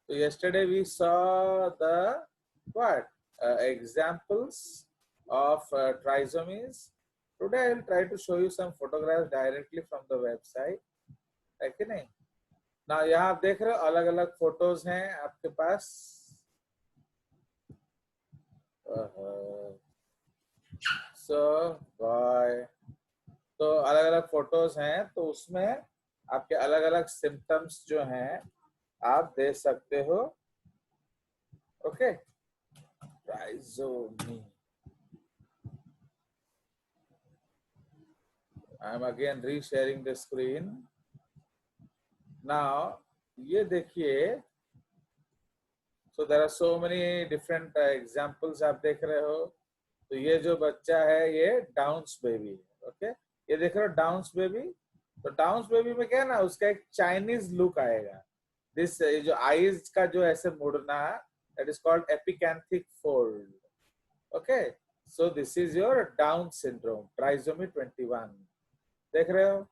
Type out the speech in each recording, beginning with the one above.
So yesterday we saw the what examples of trisomies. Today I will try to show you some photographs directly from the website. है कि नहीं? ना यहाँ आप देख रहे हो अलग अलग फोटोज हैं आपके पास. So bye. तो अलग अलग फोटोज हैं तो उसमें आपके अलग अलग सिम्टम्स जो हैं आप दे सकते हो. Okay. Trisomy. I am again re-sharing the screen. Now ये देखिए. So there are so many different examples आप देख रहे हो. तो ये जो बच्चा है ये डाउन्स बेबी. ओके. ये देख रहे हो डाउन्स बेबी. तो डाउन्स बेबी में क्या है ना उसका एक चाइनीज लुक आएगा. दिस जो आईज का जो ऐसे मुड़ना that is called epicanthic fold. Okay. So this is your Down syndrome, trisomy 21. देख रहे हो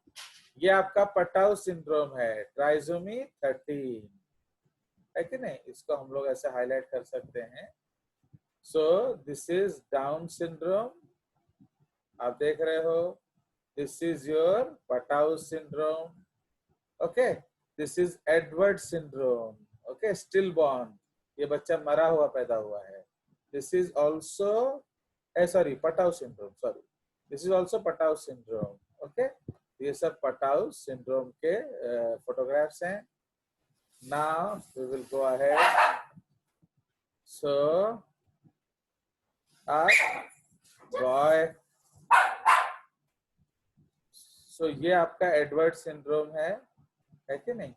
ये आपका पटाउ सिंड्रोम है ट्राइसोमी 13 है कि नहीं. इसको हम लोग ऐसे हाईलाइट कर सकते हैं. So this is Down syndrome आप देख रहे हो. This is your Patau syndrome. Okay. This is Edward syndrome. Okay. Stillborn ये बच्चा मरा हुआ पैदा हुआ है. This is also sorry Patau syndrome. Sorry this is also Patau syndrome. Okay. ये सब पटाउ सिंड्रोम के फोटोग्राफ्स हैं. Now we will go ahead. So boy. So ये आपका एडवर्ड सिंड्रोम है कि नहीं.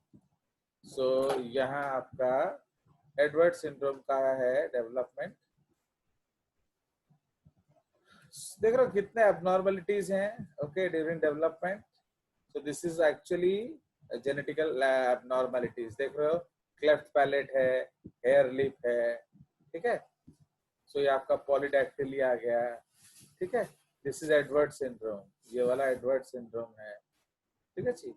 सो यहाँ आपका एडवर्ड सिंड्रोम का है डेवलपमेंट. देख रहे हो कितने एबनॉर्मलिटीज हैं. Okay. During development. So this is actually genetical abnormalities. देख रहे हो क्लेफ्ट पैलेट है, हेयर लिप है. ठीक है. सो ये आपका पॉलीडैक्टिली आ गया. ठीक है. This is Edward syndrome. ये वाला एडवर्ड सिंड्रोम है. ठीक है जी.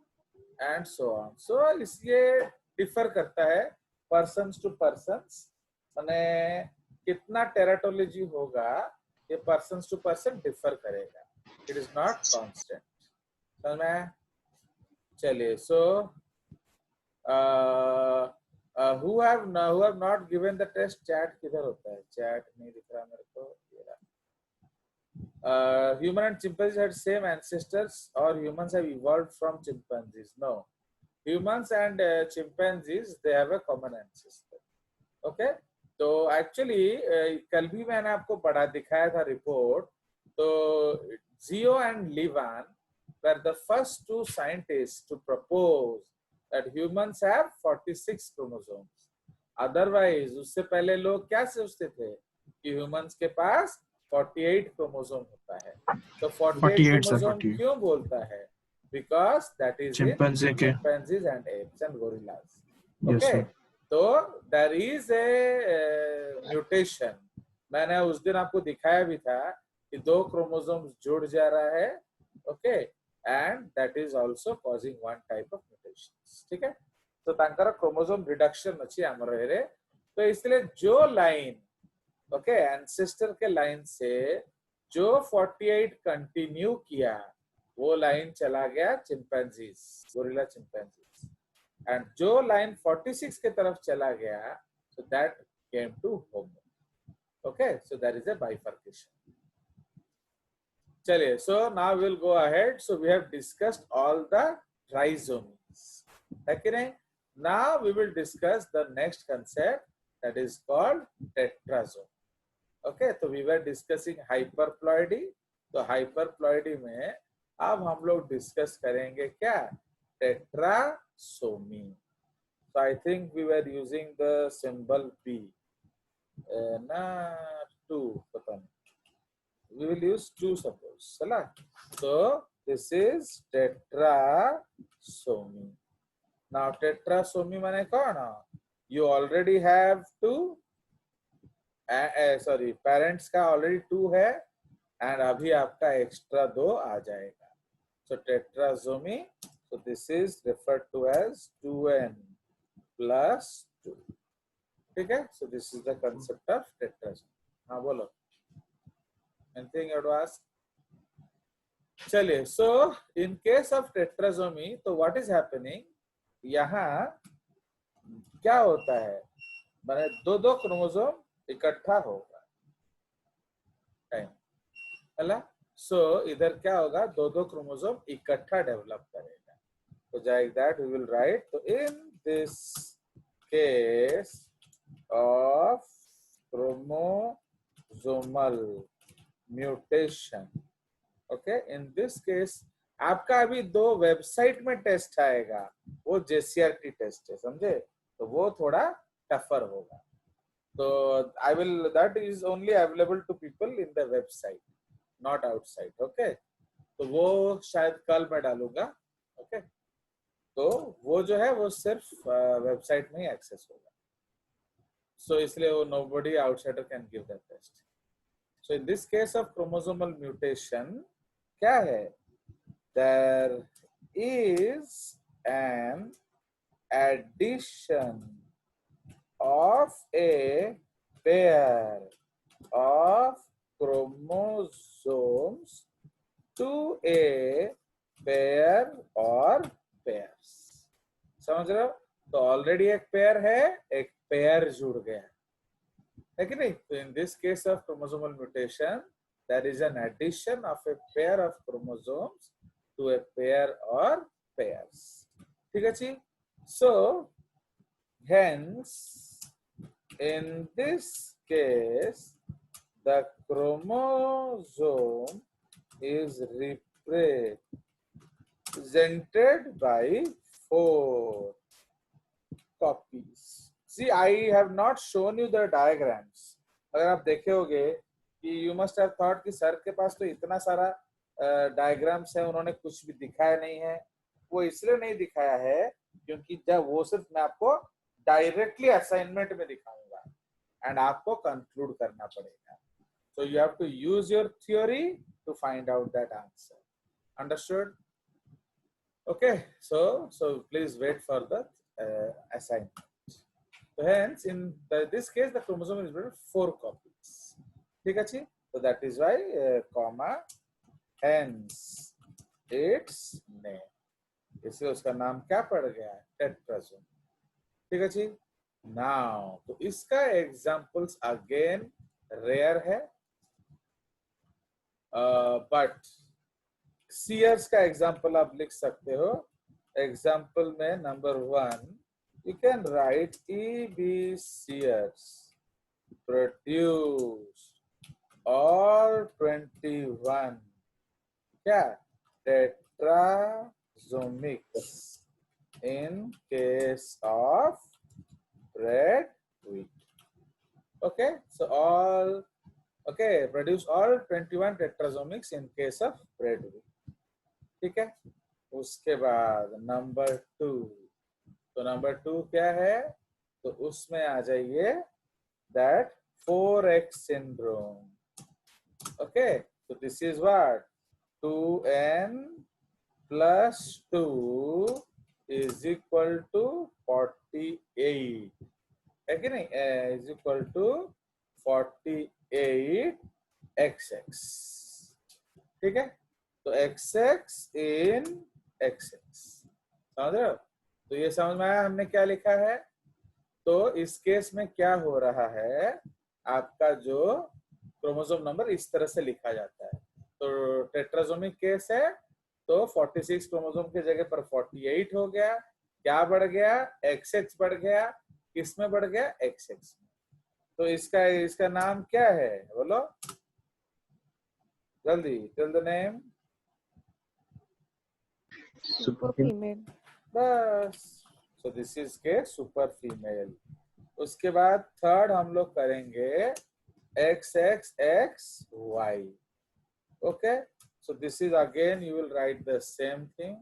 And so on. सो इसलिए डिफर करता है पर्सन टू पर्सन. माने कितना टेराटोलॉजी होगा ये पर्सन टू पर्सन डिफर करेगा. It is not constant. समझ में. चलिए. सो who have not given the test. Chat किधर होता है. चैट नहीं दिख रहा मेरे को. Human and chimpanzees had same ancestors or humans have evolved from chimpanzees. No, humans and chimpanzees they have a common ancestor. Okay. तो एक्चुअली कल भी मैंने आपको पढ़ा दिखाया था रिपोर्ट. तो जियो and लिवान were the first two scientists to propose that humans have 46 chromosomes. Otherwise उससे पहले लोग क्या सोचते थे कि ह्यूमंस के पास 48 क्रोमोसोम होता है. तो 48 क्रोमोसोम क्यों बोलता है. Because that is in chimpanzees and apes and gorillas. Okay. Yes, तो there is a mutation. मैंने उस दिन आपको दिखाया भी था कि 2 क्रोमोसोम्स जुड़ जा रहा है. Okay. and that is also causing one type of mutations. ठीक है. तो तांकर क्रोमोसोम रिडक्शन अच्छी आमर है. तो इसलिए जो लाइन ओके एंसेस्टर के लाइन से जो 48 कंटिन्यू किया वो लाइन चला गया चिंपैंजीज, गोरिल्ला चिंपैंजीज. एंड जो लाइन 46 के तरफ चला गया so that came to homo. Okay, so there is a bifurcation. चलिए. so now we will go ahead. So we have discussed all the trisomies. है कि नहीं. Now we will discuss the next concept that is called tetrasome. Okay, तो we were discussing hyperploidy. तो hyperploidy में अब हम लोग डिस्कस करेंगे क्या tetrasomy. So I think we were using the symbol P. Not 2, पता नहीं. We will use 2 suppose. चला. So this is tetrasomy. Now tetrasomy माने कौन. You already have 2. Sorry parents का ऑलरेडी 2 है एंड अभी आपका एक्स्ट्रा 2 आ जाएगा. So tetrasomy. So this is referred to as 2n + 2. ठीक है. So this is the concept of tetrasomy. हाँ बोलो, एनीथिंग यू आस्क. चलिए, so in case of tetrasomy तो व्हाट इज हैपनिंग, यहाँ क्या होता है, माने दो दो क्रोमोसोम इकट्ठा होगा टाइम, है. सो इधर क्या होगा, दो दो क्रोमोसोम इकट्ठा डेवलप करेगा. तो like that we will write. तो in this case of chromosomal mutation, okay, in this case आपका अभी दो वेबसाइट में टेस्ट आएगा, वो जेसीआरटी टेस्ट है, समझे. तो वो थोड़ा टफर होगा. तो I will, that is only available to people in the website, not outside. Okay, तो वो शायद कल मैं डालूंगा. ओके, तो वो जो है वो सिर्फ वेबसाइट में ही एक्सेस होगा. सो इसलिए वो nobody outsider can give that test. So in this case of chromosomal mutation क्या है, there is an addition of a pair of chromosomes to a pair or pairs. समझ रहे हो. तो ऑलरेडी एक पेयर है, एक पेयर जुड़ गया है कि नहीं. तो in this case of chromosomal mutation there is an addition of a pair of chromosomes to a pair or pairs. ठीक है जी. So hence in this case the chromosome is represented by 4 copies. See, I have not shown you the diagrams. अगर आप देखे होगे कि you must have thought कि sir के पास तो इतना सारा डायग्राम्स है, उन्होंने कुछ भी दिखाया नहीं है. वो इसलिए नहीं दिखाया है क्योंकि जब वो सिर्फ मैं आपको डायरेक्टली असाइनमेंट में दिखाऊंगा एंड आपको कंक्लूड करना पड़ेगा. So you have to use your theory to find out that answer. Understood. Okay, so please wait for the assignment. So hence in this case the chromosome is 4 copies. ठीक है जी. So that is why comma hence its name. इसलिए उसका नाम क्या पड़ गया, टेट्रासोम. ठीक है जी. Now तो इसका एग्जांपल्स अगेन रेयर है, बट सीयर्स का एग्जांपल आप लिख सकते हो. एग्जांपल में number 1 you can write E.B. Sears produced all 21 क्या tetrasomics in case of red wheat. Okay, so all okay, produce all 21 tetrasomics in case of red wheat. ठीक है. उसके बाद नंबर 2, तो नंबर 2 क्या है, तो उसमें आ जाइए दैट 4x syndrome. ओके, तो this is what 2n plus 2 is equal to 48 है कि नहीं, is equal to 48xx. ठीक है. तो xx in xx, समझ रहे हो. तो ये समझ में आया हमने क्या लिखा है. तो इस केस में क्या हो रहा है, आपका जो क्रोमोसोम नंबर इस तरह से लिखा जाता है. तो टेट्रासोमिक केस है, तो 46 क्रोमोसोम की जगह पर 48 हो गया. क्या बढ़ गया, XX बढ़ गया. किसमें बढ़ गया, XX में. तो इसका नाम क्या है, बोलो जल्दी. Tell the name. Super female. बस. सो दिस इज के सुपर फीमेल. उसके बाद थर्ड हम लोग करेंगे XXXY. Okay, so this is again you will write the same thing.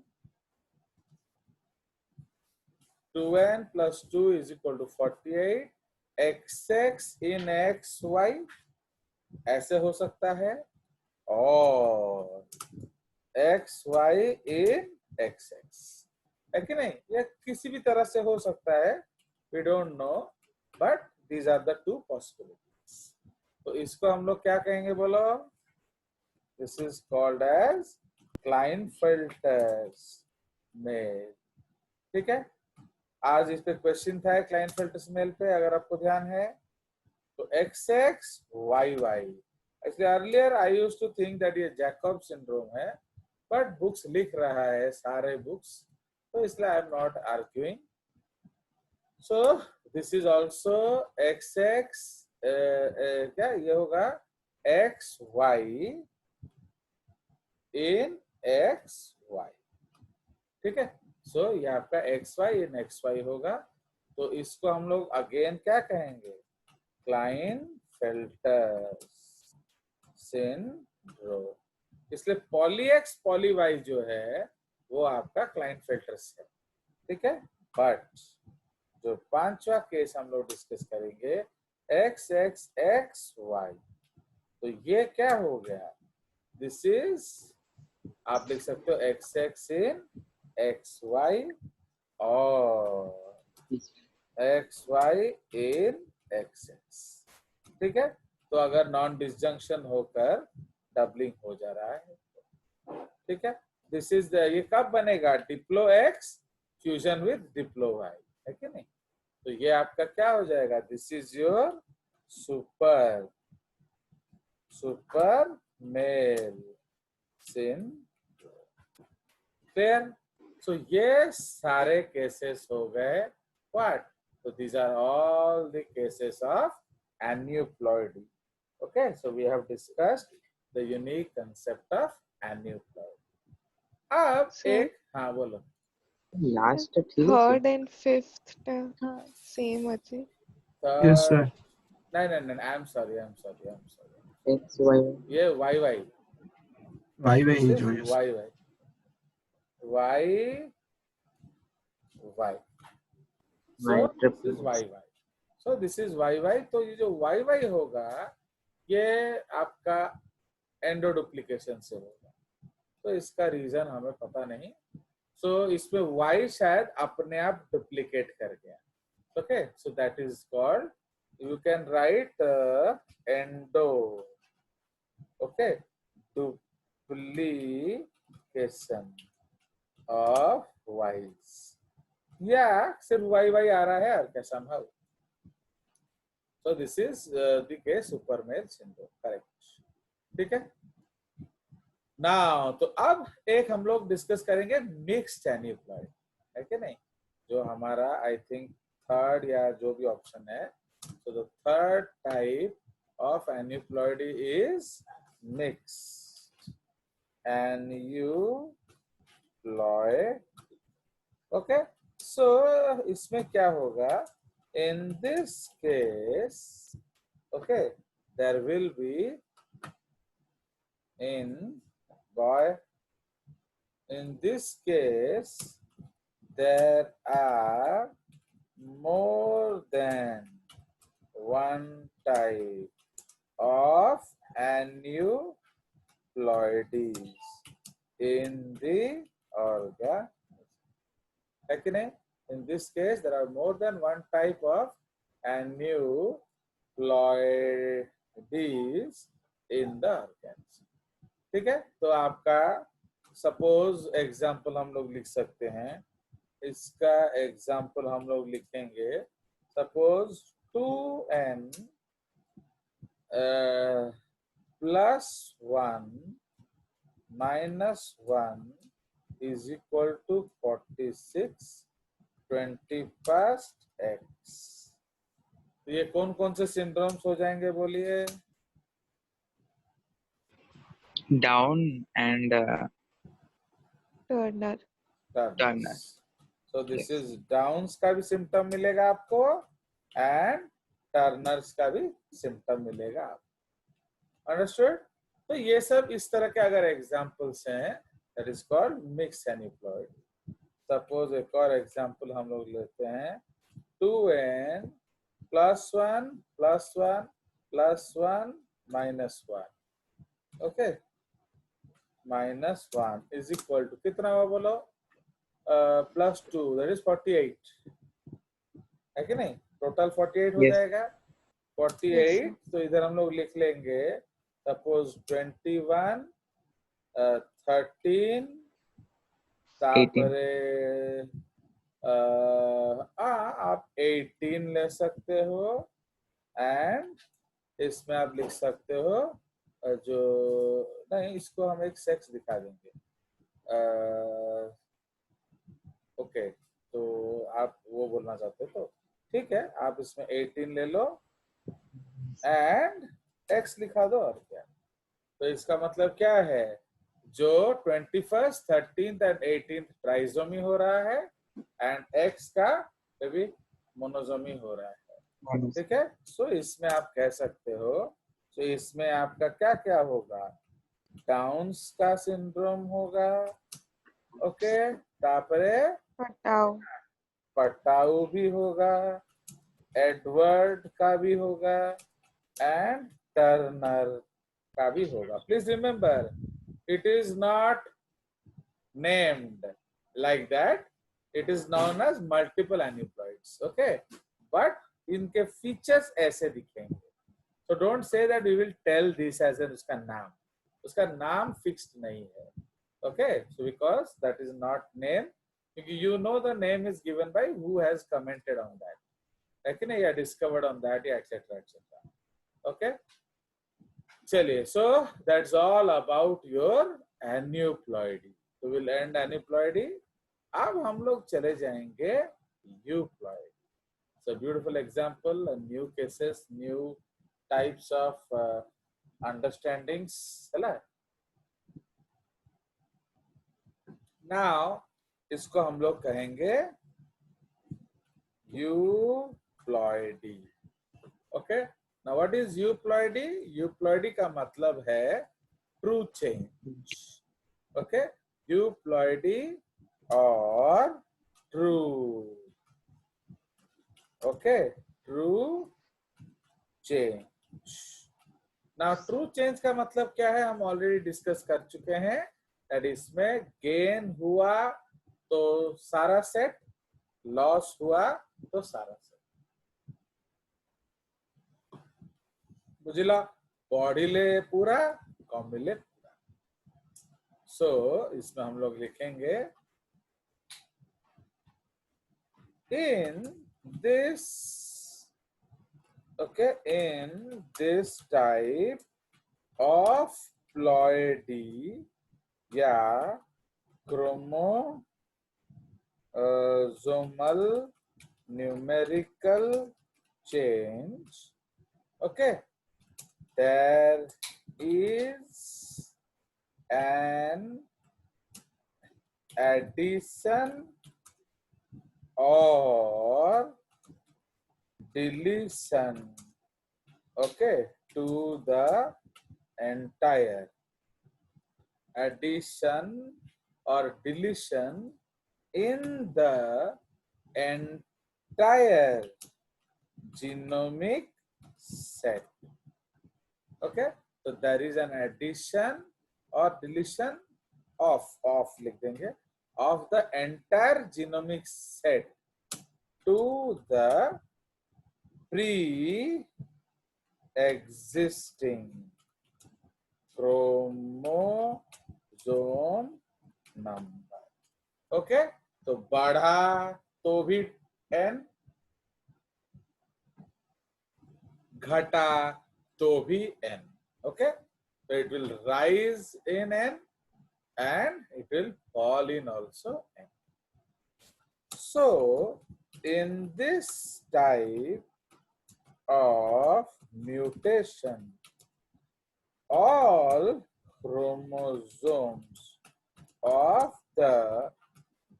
2n plus 2 is equal to 48. XX in XY ऐसे हो सकता है, और XY in XX है कि नहीं. ये किसी भी तरह से हो सकता है, we don't know, but these are the two possibilities. तो इसको हम लोग क्या कहेंगे बोलो? This is called as Klinefelter's male. ठीक है, आज इस पे क्वेश्चन था क्लाइनफेल्टर्स मेल पे, अगर आपको ध्यान है तो X X Y Y. Actually earlier I used to think that ये जैकब सिंड्रोम है, बट बुक्स लिख रहा है सारे बुक्स, तो इसलिए I am not arguing. So this is also X X, क्या ये होगा X Y in X Y. ठीक है, सो ये आपका X Y in X Y होगा। तो इसको हम लोग अगेन क्या कहेंगे? Klinefelter syndrome. इसलिए पॉली एक्स पॉली वाई जो है वो आपका क्लाइनफेल्टर्स है। ठीक है, बट जो पांचवा केस हम लोग डिस्कस करेंगे एक्स एक्स एक्स वाई, तो ये क्या हो गया? दिस इज, आप लिख सकते हो एक्स एक्स इन एक्स वाई और x Y in x x. ठीक है, तो अगर नॉन डिसजंक्शन होकर डबलिंग हो जा रहा है। ठीक है, दिस इज द, ये कब बनेगा? Diplo X fusion with diplo Y, है कि नहीं? तो ये आपका क्या हो जाएगा? This is your super male syndrome. Clear? So ये सारे केसेस हो गए what? So these are all the cases of aneuploidy. Okay, so we have discussed the unique concept of aneuploidy. अब Sir, एक, हाँ बोलो। लास्ट ठीक है third and fifth same আছে। Yes, sir. नहीं, I am sorry, X Y ये Y Y, Why this enjoy? Is Y Y Y Y. So Y this triple is Y Y, so this is Y Y. तो ये जो Y Y होगा ये आपका endo duplication से होगा, तो इसका रीजन हमें पता नहीं। सो इसमें वाई शायद अपने आप डुप्लीकेट कर गया। Okay, so that is called, you can write endo, okay, duplication of wise, या सिर्फ वाई वाई आ रहा है और क्या संभव। So this is the case super male syndrome, correct? ठीक है, नाउ तो अब एक हम लोग डिस्कस करेंगे मिक्स्ड एन्यूप्लॉइड, है कि नहीं? जो हमारा आई थिंक थर्ड या जो भी ऑप्शन है, so the third type of aneuploidy is mixed aneuploidy. Okay, so इसमें क्या होगा? In this case, okay, there will be in this case there are more than one type of aneuploidies in the organism, है कि नहीं? In this case, there are more than one type of aneuploidies in the organism. ठीक है, तो आपका suppose example हम लोग लिख सकते हैं। इसका एग्जाम्पल हम लोग लिखेंगे, suppose 2n +1 -1 is equal to 46 21st x। तो ये कौन कौन से सिंड्रोम्स हो जाएंगे बोलिए? Down and Turner. Turner. So this Yes. Is downs का भी सिम्टम मिलेगा आपको एंड टर्नर्स का भी सिम्टम मिलेगा आपको। अंडरस्टूड? तो ये सब इस तरह के अगर एग्जांपल्स हैं, that is called mix aneuploid. Suppose एक और एग्जांपल हम लोग लेते हैं, 2n +1 +1 +1 -1, okay, -1 is equal to कितना हुआ बोलो? +2, दैट इज 48, है कि नहीं? टोटल 48 हो Yes. जाएगा। Yes, 48 sir. तो इधर हम लोग लिख लेंगे सपोज 21 13 तापरे आप 18 ले सकते हो एंड इसमें आप लिख सकते हो जो नहीं इसको हम एक सेक्स दिखा देंगे। ओके तो आप वो बोलना चाहते हो तो ठीक है, आप इसमें 18 ले लो एंड एक्स लिखा दो और क्या। तो इसका मतलब क्या है, जो 21st 13th and 18th trisomy हो रहा है एंड एक्स का भी मोनोजोमी हो रहा है। ठीक है, सो इसमें आप कह सकते हो, तो इसमें आपका क्या क्या होगा, डाउन्स का सिंड्रोम होगा, ओके, तापरे Patao. पटाऊ भी होगा, एडवर्ड का भी होगा एंड टर्नर का भी होगा। Please remember it is not named like that, it is known as multiple aneuploids, okay, but इनके फीचर्स ऐसे दिखेंगे। so don't say that we will tell this as an उसका नाम फिक्स्ड नहीं है, okay, so because that is not name, क्योंकि you know the name is given by who has commented on that, लेकिन या discovered on that या etc etc, okay। चलिए, so that's all about your aneuploidy, तो will end aneuploidy. अब हम लोग चले जाएंगे euploid. So beautiful example, new cases, new types of understandings, है। नाउ इसको हम लोग कहेंगे euploidy, okay. Now what is euploidy? Euploidy का मतलब है ट्रू चेंज, ओके, यूप्लॉयडी और true, okay, true change. Now true change का मतलब क्या है, हम ऑलरेडी डिस्कस कर चुके हैं, दैट इसमें गेन हुआ तो सारा सेट, लॉस हुआ तो सारा सेट, बुझिला, पढ़िले पूरा कमिले पूरा। सो इसमें हम लोग लिखेंगे in this, okay, in this type of ploidy या chromosomal numerical change, okay, there is an addition or deletion, okay, to the entire, addition or deletion in the entire genomic set, okay, so there is an addition or deletion of लिख देंगे, of the entire genomic set to the pre-existing chromosome number, okay, तो बढ़ा तो भी n, घटा तो भी n, okay, so it will rise in n and it will fall in also n. So in this type of mutation, all chromosomes of the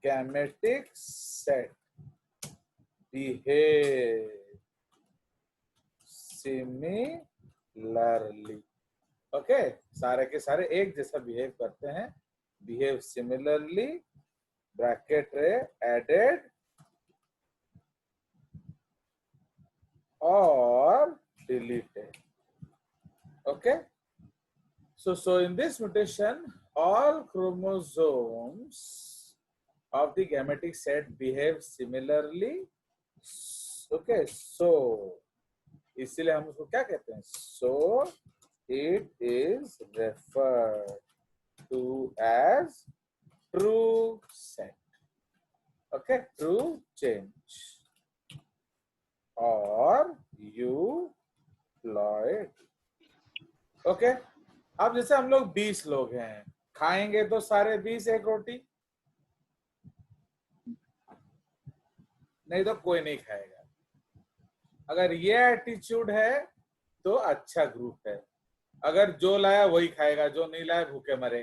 gametic set behave similarly, okay, सारे के सारे एक जैसा behave करते हैं, behave similarly, bracket रे added or deleted, okay, so in this mutation all chromosomes of the gametic set behave similarly, okay so इसीलिए हम उसको क्या कहते हैं, so it is referred to as true set, okay true change और euploid. Okay अब जैसे हम लोग 20 लोग हैं, खाएंगे तो सारे 20 एक रोटी, नहीं तो कोई नहीं खाएगा। अगर ये एटीट्यूड है तो अच्छा ग्रुप है, अगर जो लाया वही खाएगा, जो नहीं लाया भूखे मरे,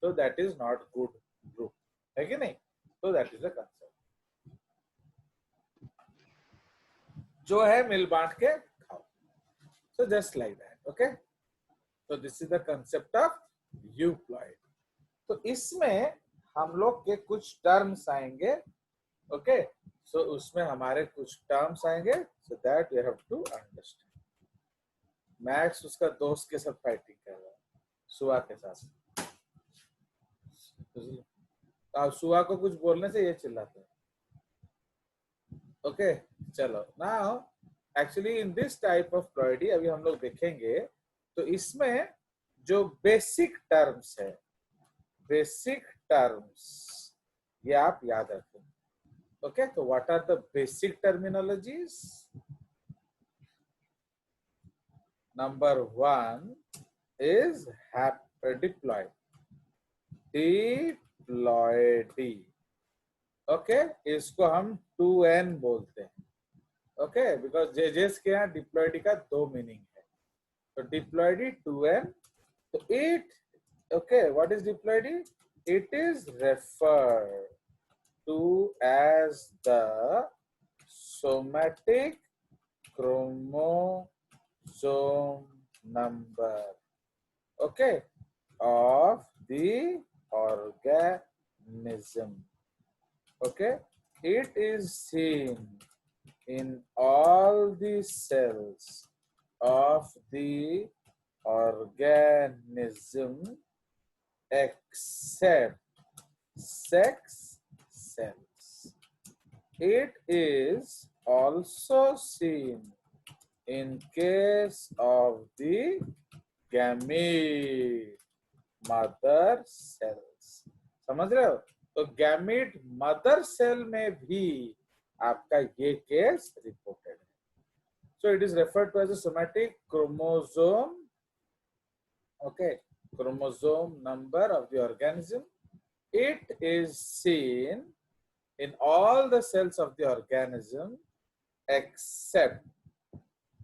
तो that is not good group, है कि नहीं? तो दैट इज द कंसेप्ट, जो है मिल बांट के खाओ। So just like that, okay. तो this is the concept of euploid. तो इसमें हम लोग के कुछ टर्म्स आएंगे, ओके सो उसमें हमारे कुछ टर्म्स आएंगे, so that you have to understand. Max उसका दोस्त के साथ फाइटिंग कर रहा है, सुआ के साथ। तो सुआ को कुछ बोलने से ये चिल्लाते हैं, ओके चलो now actually in this type of ploidy अभी हम लोग देखेंगे। तो इसमें जो बेसिक टर्म्स है, बेसिक टर्म्स ये आप याद रखें, ओके। तो what are the basic terminologies? Number 1 is diploid, diploidy, okay इसको हम 2n बोलते हैं, ओके बिकॉज जेजेस के यहाँ डिप्लॉयडी का 2 मीनिंग है। तो डिप्लॉयडी 2n, तो it, okay what is diploidy? It is referred to as the somatic chromosome number, okay, of the organism, okay. It is seen in all the cells of the organism except sex cells. It is also seen in case of the gamete mother cells. समझ रहे हो? तो gamete mother cell में भी आपका ये case reported है। So it is referred to as a somatic chromosome, okay chromosome number of the organism. It is seen in all the cells of the organism except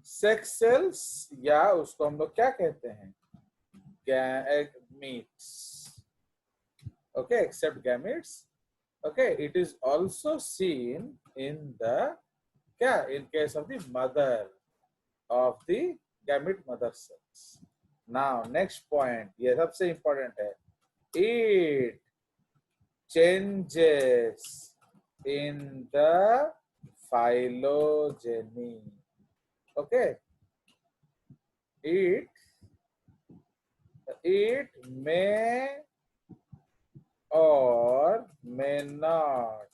sex cells, या उसको हम लोग क्या कहते हैं, gametes, okay except gametes, okay it is also seen in the क्या, in case of the mother of the gamete mother cells. Now next point, ये सबसे important है, it changes in the phylogeny, okay it may or may not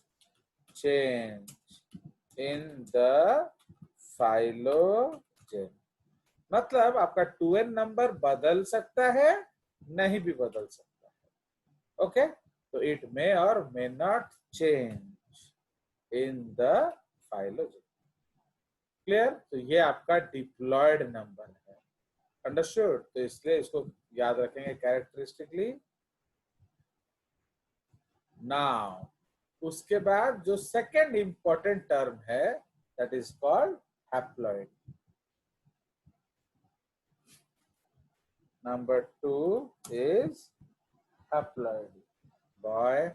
change in the phylogeny। मतलब आपका 2n number बदल सकता है, नहीं भी बदल सकता है, ओके तो इट मे और may not change in the phylogeny, clear. तो ये आपका डिप्लॉयड नंबर है, अंडरस्टूड। तो इसलिए इसको याद रखेंगे कैरेक्टरिस्टिकली। नाउ उसके बाद जो सेकंड इंपॉर्टेंट टर्म है that is called haploid. Number 2 is haploid boy,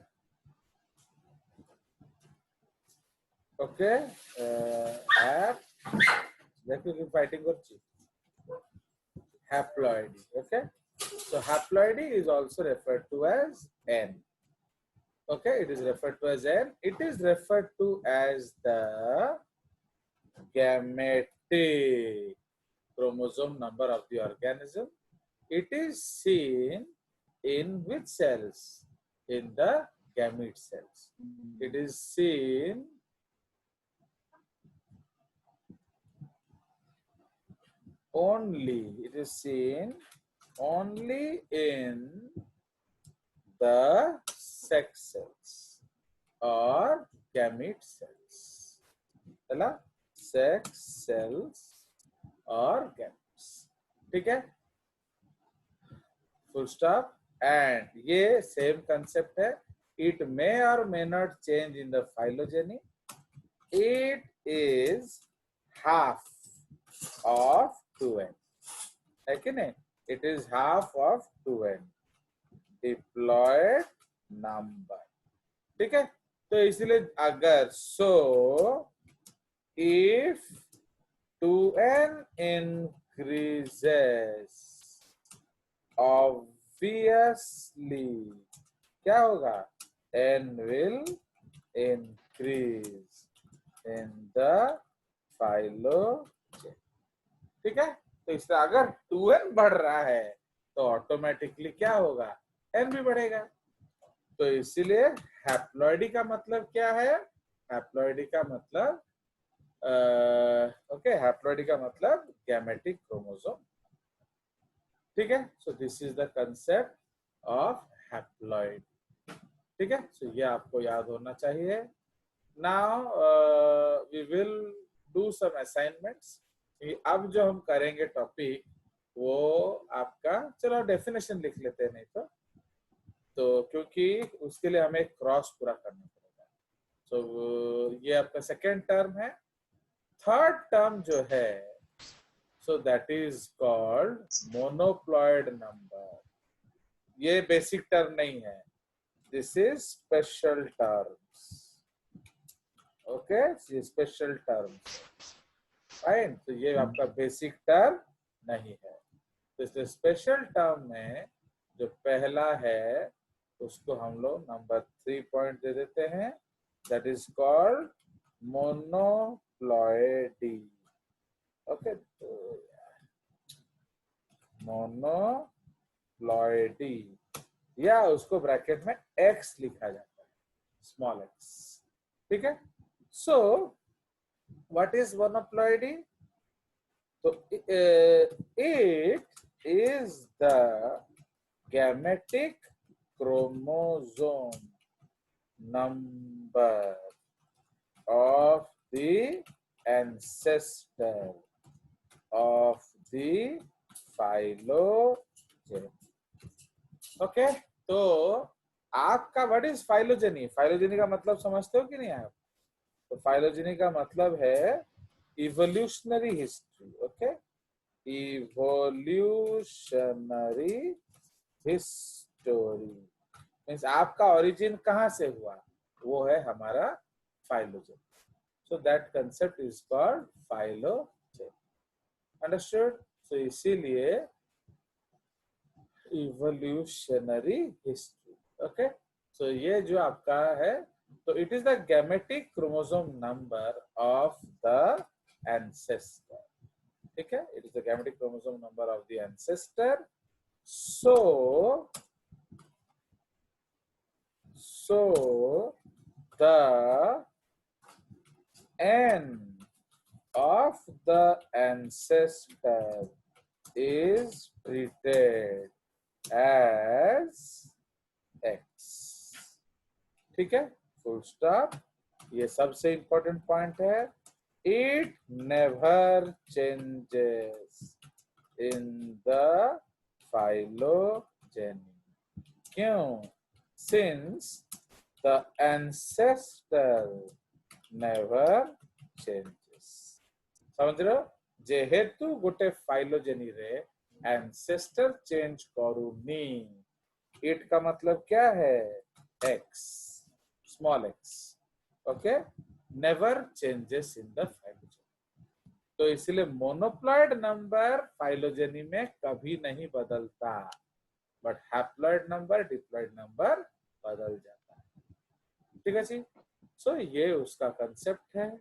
okay देखो कि फाइटिंग करछि haploidy, okay so haploidy is also referred to as n, okay it is referred to as n. It is referred to as the gametic chromosome number of the organism. It is seen in which cells? In the gamete cells. It is seen only, it is seen only in the sex cells or gamete cells. चला, sex cells or gametes. ठीक है, full stop. And ये same concept है. It may or may not change in the phylogeny. It is half of 2n. है कि नहीं? It is half of 2n. Diploid number. ठीक है, तो इसलिए अगर so if 2n increases, obviously क्या होगा? n will increase in the phylogen. ठीक है, तो इसलिए अगर 2n बढ़ रहा है तो ऑटोमेटिकली क्या होगा? n भी बढ़ेगा. तो इसीलिए हैप्लॉइडी का मतलब क्या है? हैप्लॉइडी का मतलब हैप्लॉइडी का मतलब गैमेटिक क्रोमोसोम. ठीक है, so this is the concept of haploid. ठीक है, सो ये आपको याद होना चाहिए. Now we will do some assignments. अब जो हम करेंगे टॉपिक वो आपका, चलो डेफिनेशन लिख लेते हैं नहीं तो क्योंकि उसके लिए हमें क्रॉस पूरा करना पड़ेगा. सो ये आपका सेकेंड टर्म है. थर्ड टर्म जो है, so that is called monoploid number. ये बेसिक टर्म नहीं है, this is special terms. Okay, ये स्पेशल टर्म्स. फाइन, तो ये आपका बेसिक टर्म नहीं है. तो इसलिए स्पेशल टर्म में जो पहला है उसको हम लोग नंबर 3 पॉइंट दे देते हैं. That is called monoploidy. Okay, monoploidy, या उसको ब्रैकेट में x लिखा जाता है, स्मॉल x. ठीक है, सो व्हाट इज मोनोप्लॉइडी? तो it is the gametic chromosome number of the ancestor of the phylogen. Okay, तो आपका व्हाट इज फाइलोजेनी? फाइलोजेनी का मतलब समझते हो कि नहीं आप? तो फाइलोजेनी का मतलब है evolutionary history. Okay, evolutionary history means आपका ओरिजिन कहाँ से हुआ, वो है हमारा phylogen. So that concept is called phylogen. Understood? So इसीलिए इवोल्यूशनरी हिस्ट्री. ओके, सो ये जो आपका है, तो it is the gametic chromosome number of the ancestor. ठीक है, it is the gametic chromosome number of the ancestor. So the n of the ancestor is treated as x. ठीक है, full stop. ये सबसे इंपॉर्टेंट पॉइंट है. It never changes in the phylogeny. क्यों? Since the ancestor never changes. समझ रहे हो? जेहेतु गोटे फाइलोजेनी रे एंसेस्टर चेंज करूनी, इट का मतलब क्या है? x, small x. Okay, never changes in the phylogeny. तो इसलिए मोनोप्लॉइड नंबर फाइलोजेनी में कभी नहीं बदलता, but haploid number, diploid number बदल जाता है. ठीक है जी. सो ये उसका कंसेप्ट है.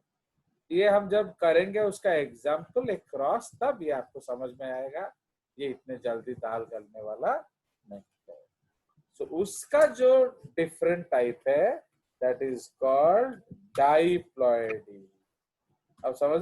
ये हम जब करेंगे उसका एग्जाम्पल एक क्रॉस, तब ये आपको समझ में आएगा. ये इतने जल्दी दाल गलने वाला नहीं है. सो उसका जो डिफरेंट टाइप है दैट इज कॉल्ड डाइप्लॉइडी. अब समझ